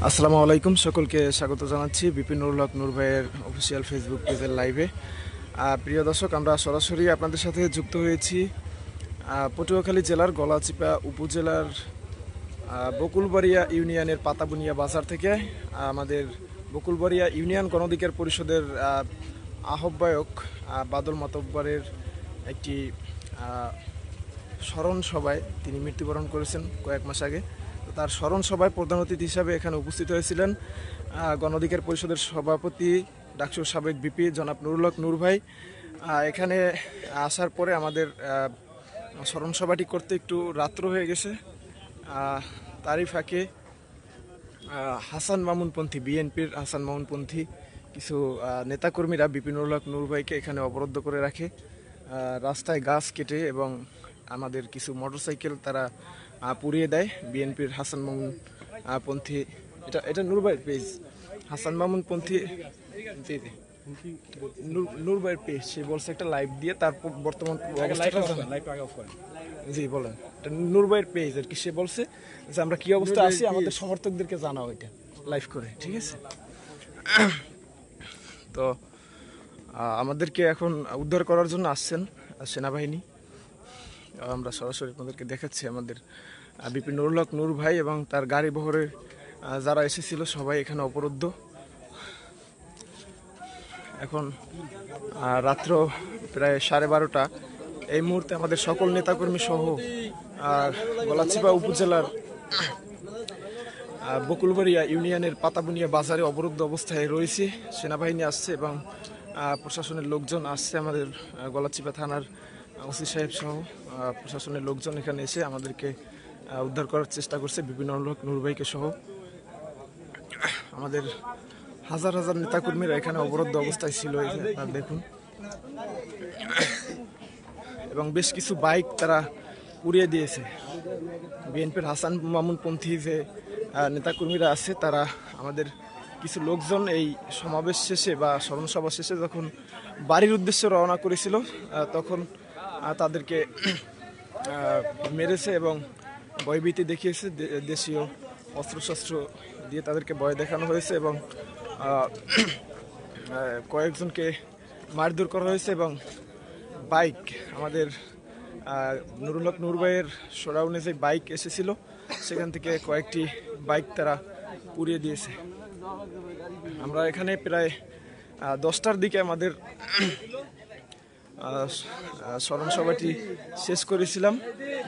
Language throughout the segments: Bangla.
আসসালামু আলাইকুম, সকলকে স্বাগত জানাচ্ছি বিপিন নুরুল হক নূর ভাইয়ের অফিসিয়াল ফেসবুক পেজের লাইভে। প্রিয় দর্শক, আমরা সরাসরি আপনাদের সাথে যুক্ত হয়েছি পটুয়াখালী জেলার গলাচিপা উপজেলার বকুলবাড়িয়া ইউনিয়নের পাতাবুনিয়া বাজার থেকে। আমাদের বকুলবাড়িয়া ইউনিয়ন গণঅধিকার পরিষদের আহ্বায়ক বাদল মাতব্বরের একটি স্মরণ সভায় তিনি মৃত্যুবরণ করেছেন কয়েক মাস আগে। তার স্মরণ সভায় প্রধান অতিথি হিসাবে এখানে উপস্থিত হয়েছিলেন গণঅধিকার পরিষদের সভাপতি ডাকসুর সাবেক বিপি জনাব নুরুল হক নূর ভাই। এখানে আসার পরে আমাদের স্মরণ সভাটি করতে একটু রাত্র হয়ে গেছে। তারই ফাঁকে হাসান মামুনপন্থী, বিএনপির হাসান মামুনপন্থী কিছু নেতাকর্মীরা বিপিন নুরুল হক নূর ভাইকে এখানে অবরুদ্ধ করে রাখে। রাস্তায় গাছ কেটে এবং আমাদের কিছু মোটরসাইকেল তারা পুড়িয়ে দেয়। বিএনপির হাসান মামুন পন্থী, এটা নূর ভাইয়ের পেজ, হাসান মামুন পন্থী নূর ভাইয়ের পেজ, সে বলছে একটা লাইভ দিয়ে তার বর্তমান জি বলেন, এটা নূর ভাইয়ের পেজ আর কি। সে বলছে যে আমরা কি অবস্থা আছি আমাদের সমর্থকদেরকে জানাও এটা লাইভ করে, ঠিক আছে? তো আমাদেরকে এখন উদ্ধার করার জন্য আসছেন সেনাবাহিনী। আমরা সরাসরি আপনাদেরকে দেখাচ্ছি আমাদের বিপিন নুরুল হক নূর ভাই এবং তার গাড়ি বহরে যারা এসেছিল সবাই এখানে অবরুদ্ধ। এখন রাত্র প্রায় 12:30। এই মুহূর্তে আমাদের সকল নেতাকর্মী সহ গলাচিপা উপজেলার বকুলবাড়িয়া ইউনিয়নের পাতাবুনিয়া বাজারে অবরুদ্ধ অবস্থায় রয়েছে। সেনাবাহিনী আসছে এবং প্রশাসনের লোকজন আসছে। আমাদের গলাচিপা থানার ওসি সাহেব সহ প্রশাসনের লোকজন এখানে এসে আমাদেরকে উদ্ধার করার চেষ্টা করছে, বিপিন নুরুল হক নূর ভাইকে সহ। আমাদের হাজার হাজার নেতাকর্মীরা এখানে অবরুদ্ধ অবস্থায় ছিল, আপনারা দেখুন। এবং বেশ কিছু বাইক তারা পুড়িয়ে দিয়েছে। বিএনপির হাসান মামুনপন্থী যে নেতাকর্মীরা আছে তারা, আমাদের কিছু লোকজন এই সমাবেশ শেষে বা স্মরণ সভা শেষে যখন বাড়ির উদ্দেশ্যে রওনা করেছিল তখন তাদেরকে মেরেছে এবং ভয়ভীতি দেখিয়েছে। দেশীয় অস্ত্রশস্ত্র দিয়ে তাদেরকে ভয় দেখানো হয়েছে এবং কয়েকজনকে মারধর করা হয়েছে। এবং বাইক, আমাদের নুরুল হক নূর ভাইয়ের শোডাউনে যে বাইক এসেছিল সেখান থেকে কয়েকটি বাইক তারা পুড়িয়ে দিয়েছে। আমরা এখানে প্রায় 10টার দিকে আমাদের স্মরণ সভাটি শেষ করেছিলাম,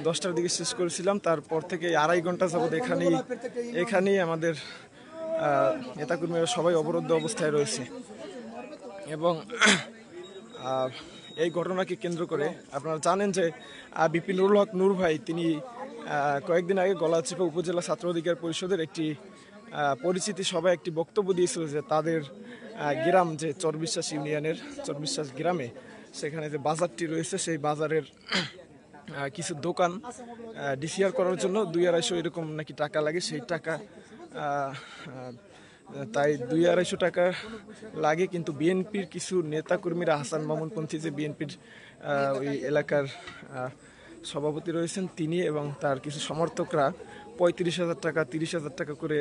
10টার দিকে শেষ করেছিলাম। তারপর থেকে 2.5 ঘন্টা যাবৎ এখানেই আমাদের নেতাকর্মীরা সবাই অবরুদ্ধ অবস্থায় রয়েছে। এবং এই ঘটনাকে কেন্দ্র করে আপনারা জানেন যে বিপিন নুরুল হক নূর ভাই তিনি কয়েকদিন আগে গলাচিপা উপজেলা ছাত্র অধিকার পরিষদের একটি পরিচিতি সভায় একটি বক্তব্য দিয়েছিল যে তাদের গ্রাম, যে চরবিশ্বাস ইউনিয়নের চরবিশ্বাস গ্রামে, সেখানে যে বাজারটি রয়েছে সেই বাজারের কিছু দোকান ডিসিআর করার জন্য 200-250 এরকম নাকি টাকা লাগে। সেই টাকা তাই 200-250 টাকা লাগে, কিন্তু বিএনপির কিছু নেতাকর্মীরা, হাসান মামুনপন্থী যে বিএনপির ওই এলাকার সভাপতি রয়েছেন তিনি এবং তার কিছু সমর্থকরা 35,000 টাকা 30,000 টাকা করে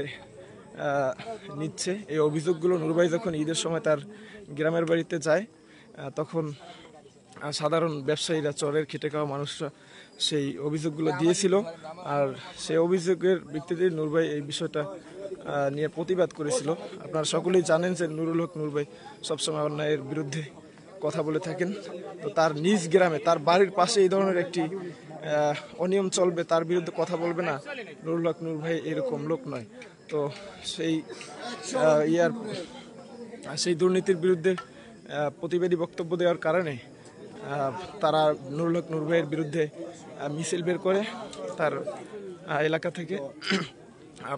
নিচ্ছে। এই অভিযোগগুলো নূর ভাই যখন ঈদের সময় তার গ্রামের বাড়িতে যায় তখন সাধারণ ব্যবসায়ীরা, চরের খেটে খাওয়া মানুষরা সেই অভিযোগগুলো দিয়েছিল। আর সেই অভিযোগের ভিত্তিতে নূর ভাই এই বিষয়টা নিয়ে প্রতিবাদ করেছিল। আপনারা সকলেই জানেন যে নুরুল হক নূর ভাই সবসময় অন্যায়ের বিরুদ্ধে কথা বলে থাকেন। তো তার নিজ গ্রামে, তার বাড়ির পাশে এই ধরনের একটি অনিয়ম চলবে, তার বিরুদ্ধে কথা বলবে না, নুরুল হক নূর ভাই এরকম লোক নয়। তো সেই দুর্নীতির বিরুদ্ধে প্রতিবাদী বক্তব্য দেওয়ার কারণে তারা নুরুল হক নূর ভাইয়ের বিরুদ্ধে মিছিল বের করে তার এলাকা থেকে।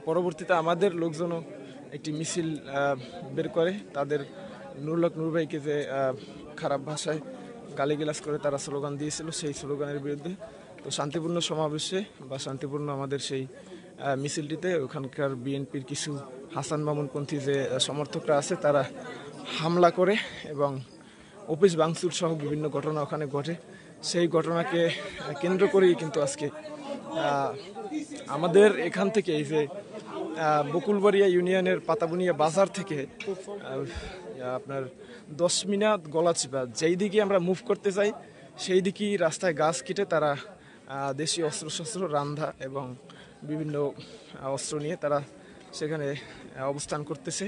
পরবর্তীতে আমাদের লোকজনও একটি মিছিল বের করে তাদের নুরুল হক নূর ভাইকে যে খারাপ ভাষায় গালিগালাজ করে তারা স্লোগান দিয়েছিল, সেই স্লোগানের বিরুদ্ধে। তো শান্তিপূর্ণ সমাবেশে বা শান্তিপূর্ণ আমাদের সেই মিছিলটিতে ওখানকার বিএনপির কিছু হাসান মামুনপন্থী যে সমর্থকরা আছে তারা হামলা করে এবং অফিস ভাঙচুর সহ বিভিন্ন ঘটনা ওখানে ঘটে। সেই ঘটনাকে কেন্দ্র করেই কিন্তু আজকে আমাদের এখান থেকে এই যে বকুলবাড়িয়া ইউনিয়নের পাতাবুনিয়া বাজার থেকে আপনার 10 মিনিট গলাচিপা যেই দিকে আমরা মুভ করতে চাই সেই দিকেই রাস্তায় গাছ কেটে তারা দেশীয় অস্ত্রশস্ত্র রান্ধা এবং বিভিন্ন অস্ত্র নিয়ে তারা সেখানে অবস্থান করতেছে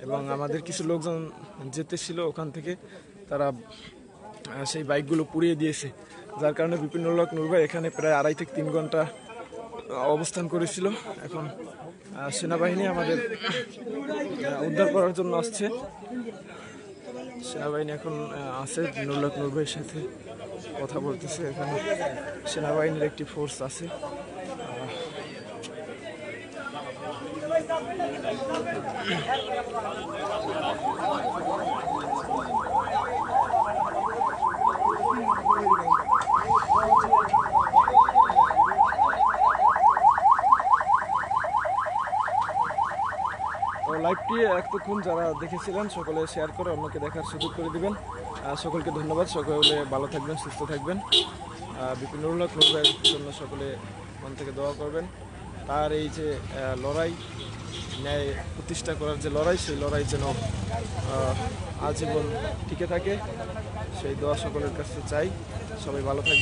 এবং আমাদের কিছু লোকজন যেতেছিল ওখান থেকে তারা সেই বাইকগুলো পুড়িয়ে দিয়েছে, যার কারণে বিপিনুল হক নূর ভাই এখানে প্রায় 2.5 থেকে 3 ঘন্টা অবস্থান করেছিল। এখন সেনাবাহিনী আমাদের উদ্ধার করার জন্য আসছে। সেনাবাহিনী এখন আছে, বিপিনুল হক নূর ভাইয়ের সাথে কথা বলতেছে। এখানে সেনাবাহিনীর একটি ফোর্স আছে। লাইভটি এতক্ষণ যারা দেখেছিলেন সকলে শেয়ার করে অন্যকে দেখার সুযোগ করে দিবেন। সকলকে ধন্যবাদ। সকলে ভালো থাকবেন, সুস্থ থাকবেন। বিপিনুল হক নূর ভাইয়ের জন্য সকলে মন থেকে দোয়া করবেন। তার এই যে লড়াই, ন্যায় প্রতিষ্ঠা করার যে লড়াই, সেই লড়াই যেন আজীবন টিকে থাকে, সেই দোয়া সকলের কাছে চাই। সবাই ভালো থাকবেন।